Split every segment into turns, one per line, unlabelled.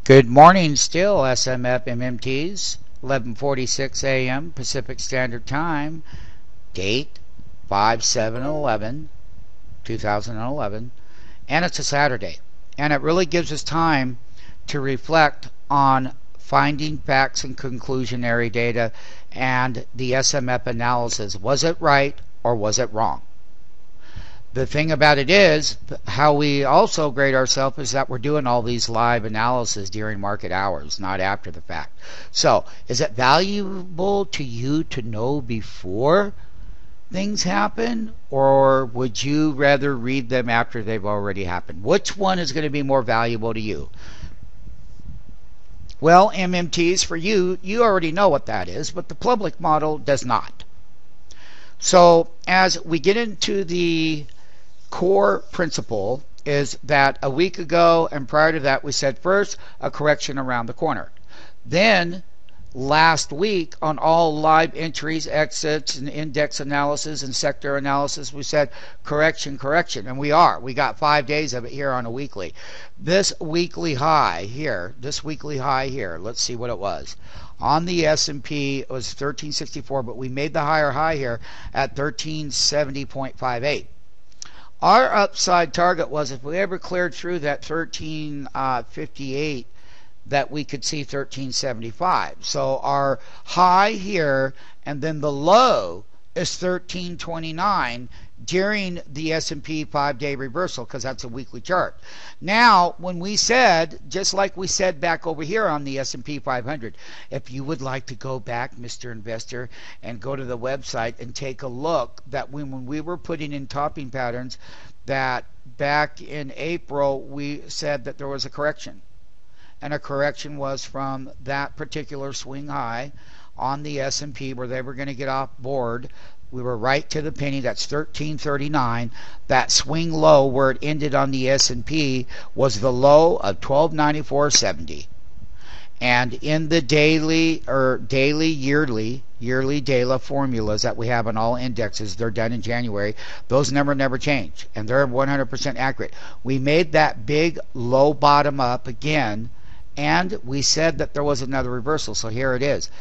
Good morning still, SMF MMTs, 11:46 a.m. Pacific Standard Time, date 5/7/11/2011, and it's a Saturday. And it really gives us time to reflect on finding facts and conclusionary data and the SMF analysis. Was it right or was it wrong? The thing about it is, how we also grade ourselves is that we're doing all these live analysis during market hours, not after the fact. So, is it valuable to you to know before things happen, or would you rather read them after they've already happened? Which one is going to be more valuable to you? Well, MMTs, for you, you already know what that is, but the public model does not. So, as we get into the core principle is that a week ago and prior to that we said first a correction around the corner. Then last week on all live entries, exits, and index analysis and sector analysis we said correction, and we got 5 days of it here on a weekly. This weekly high here, let's see what it was. On the S&P it was 1364, but we made the higher high here at 1370.58. Our upside target was if we ever cleared through that 1358 that we could see 1375. So our high here and then the low is 1329 during the S&P 5-day reversal, because that's a weekly chart. Now, when we said, just like we said back over here on the S&P 500, if you would like to go back, Mr. Investor, and go to the website and take a look, that when we were putting in topping patterns, that back in April we said that there was a correction. And a correction was from that particular swing high on the S&P where they were going to get off board. We were right to the penny. That's 1339. That swing low where it ended on the S&P was the low of 1294.70. And in the daily or yearly daily formulas that we have on all indexes, they're done in January. Those numbers never change, and they're 100% accurate. We made that big low bottom up again, and we said that there was another reversal. So here it is.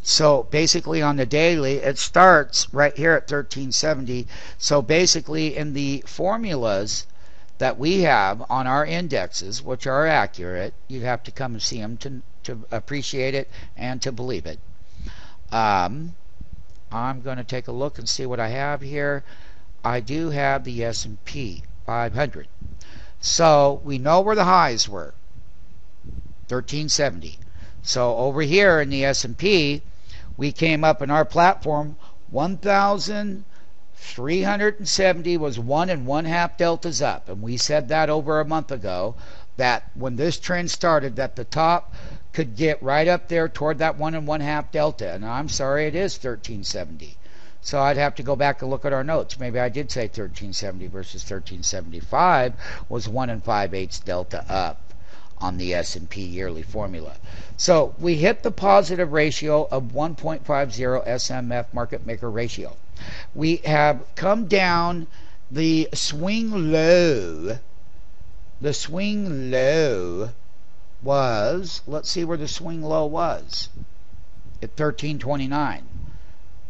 So basically on the daily, it starts right here at 1370. So basically in the formulas that we have on our indexes, which are accurate, you have to come and see them to appreciate it and to believe it. I'm going to take a look and see what I have here. I do have the S&P 500. So we know where the highs were, 1370. So over here in the S&P, we came up in our platform 1,370 was 1 1/2 deltas up, and we said that over a month ago, that when this trend started that the top could get right up there toward that 1 1/2 delta. And I'm sorry, it is 1370. So I'd have to go back and look at our notes. Maybe I did say 1370 versus 1375 was 1 5/8 delta up on the S&P yearly formula. So we hit the positive ratio of 1.50 SMF market maker ratio. We have come down the swing low. The swing low was, let's see where the swing low was, at 1329.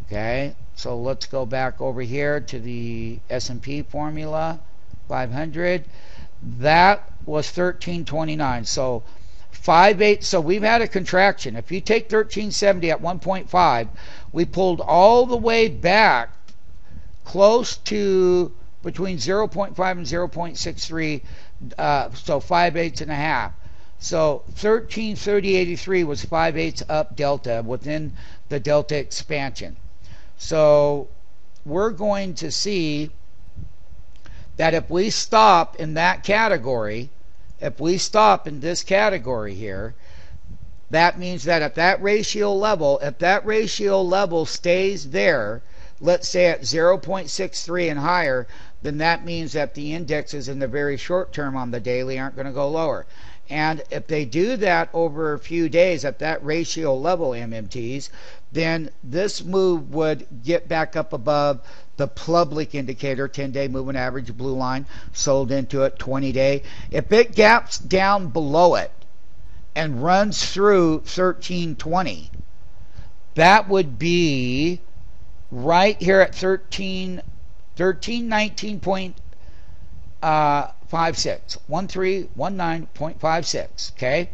Okay, so let's go back over here to the S&P formula 500. That was 1329. So 5/8. So we've had a contraction. If you take 1370 at 1.5, we pulled all the way back close to between 0.5 and 0.63. So 5/8 and a half. So 1330.83 was 5/8 up delta within the delta expansion. So we're going to see that if we stop in that category, if we stop in this category here, that means that at that ratio level, if that ratio level stays there, let's say at 0.63 and higher, then that means that the indexes in the very short term on the daily aren't going to go lower. And if they do that over a few days at that ratio level, MMTs, then this move would get back up above the public indicator, 10-day moving average, blue line, sold into it, 20-day. If it gaps down below it, and runs through 1320, that would be right here at 1319.56, 1319.56, okay?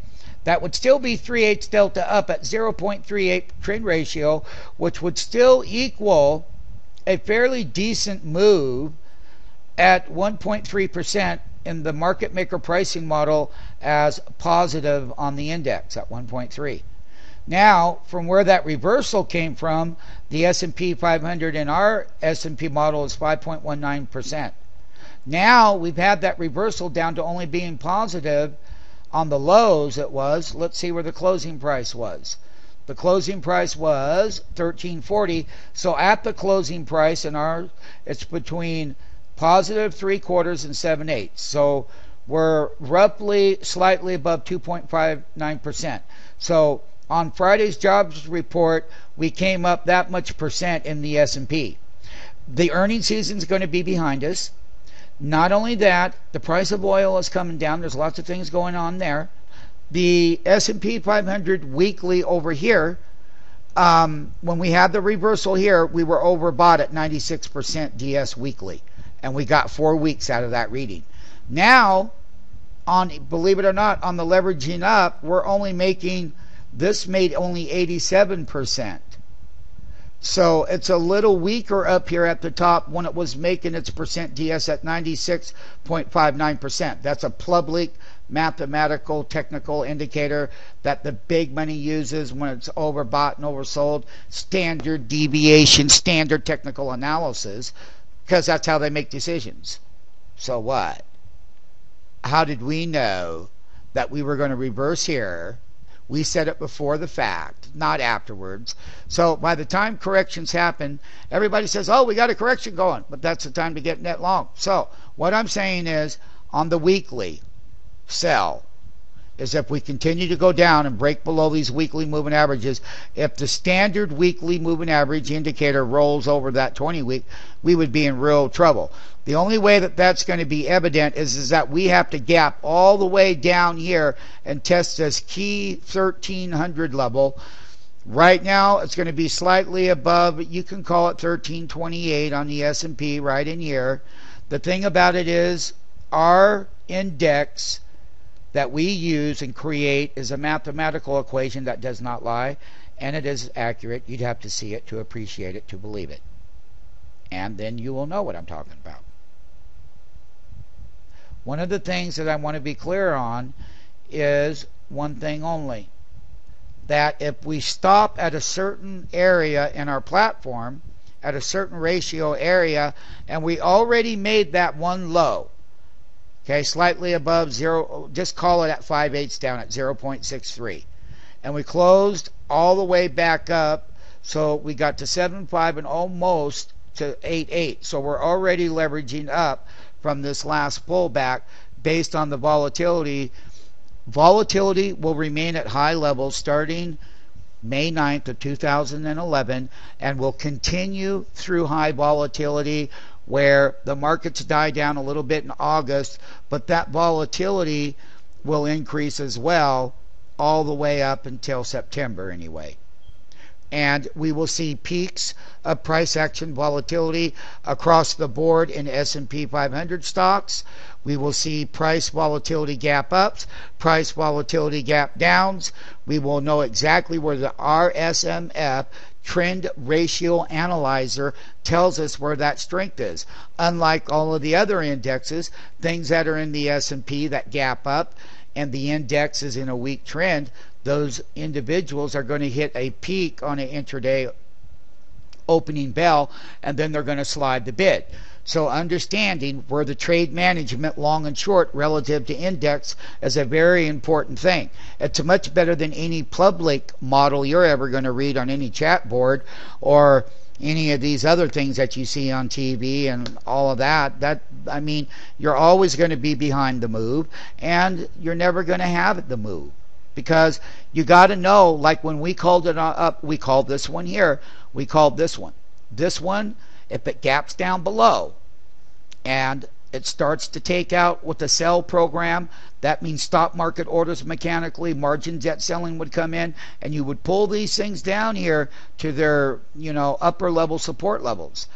That would still be 3/8 delta up at 0.38 trend ratio, which would still equal a fairly decent move at 1.3% in the market maker pricing model as positive on the index at 1.3. Now, from where that reversal came from, the S&P 500 in our S&P model is 5.19%. Now, we've had that reversal down to only being positive on the lows it was. Let's see where the closing price was. The closing price was 1340. So at the closing price in our, it's between positive 3/4 and 7/8. So we're roughly slightly above 2.59%. So on Friday's jobs report, we came up that much percent in the S&P. The earnings season is going to be behind us. Not only that, the price of oil is coming down. There's lots of things going on there. The S&P 500 weekly over here, when we had the reversal here, we were overbought at 96% DS weekly, and we got 4 weeks out of that reading. Now, believe it or not, on the leveraging up, we're only making, this made only 87%. So it's a little weaker up here at the top when it was making its percent DS at 96.59%. That's a public mathematical technical indicator that the big money uses when it's overbought and oversold. Standard deviation, standard technical analysis, because that's how they make decisions. So what? How did we know that we were going to reverse here? We said it before the fact, not afterwards. So by the time corrections happen, everybody says, oh, we got a correction going, but that's the time to get net long. So what I'm saying is, on the weekly, sell. Is if we continue to go down and break below these weekly moving averages, if the standard weekly moving average indicator rolls over that 20-week, we would be in real trouble. The only way that that's going to be evident is that we have to gap all the way down here and test this key 1300 level. Right now, it's going to be slightly above, you can call it 1328 on the S&P right in here. The thing about it is, our index that we use and create is a mathematical equation that does not lie, and it is accurate. You'd have to see it to appreciate it, to believe it. And then you will know what I'm talking about. One of the things that I want to be clear on is one thing only. That if we stop at a certain area in our platform, at a certain ratio area, and we already made that one low, okay, slightly above zero, just call it at 5/8 down at 0.63. And we closed all the way back up, so we got to 7.5 and almost to 8.8. So we're already leveraging up from this last pullback based on the volatility. Volatility will remain at high levels starting May 9th of 2011 and will continue through high volatility, where the markets die down a little bit in August, but that volatility will increase as well all the way up until September anyway. And we will see peaks of price action volatility across the board in S&P 500 stocks. We will see price volatility gap ups, price volatility gap downs. We will know exactly where the RSMF trend ratio analyzer tells us where that strength is. Unlike all of the other indexes, things that are in the S&P that gap up and the index is in a weak trend, those individuals are going to hit a peak on an intraday opening bell, and then they're going to slide the bid. So understanding where the trade management long and short relative to index is a very important thing. It's much better than any public model you're ever going to read on any chat board or any of these other things that you see on TV and all of that. I mean, you're always going to be behind the move, and you're never going to have the move. Because you got to know, like when we called it up, we called this one here, we called this one. This one, if it gaps down below and it starts to take out with the sell program. That means stop market orders mechanically, margin debt selling would come in, and you would pull these things down here to their, upper level support levels.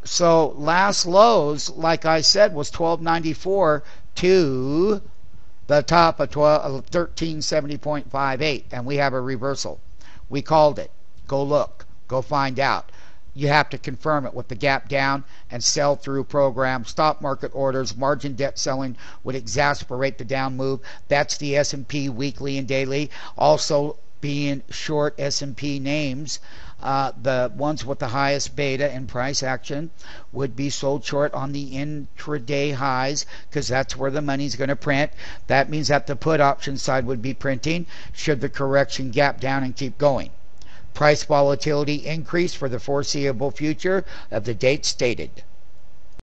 So last lows, like I said, was 1294 to the top of 1370.58, and we have a reversal. We called it. Go look. Go find out. You have to confirm it with the gap down and sell through program. Stop market orders, margin debt selling would exasperate the down move. That's the S&P weekly and daily. Also being short S&P names, the ones with the highest beta and price action would be sold short on the intraday highs, because that's where the money's going to print. That means that the put option side would be printing should the correction gap down and keep going. Price volatility increase for the foreseeable future of the date stated.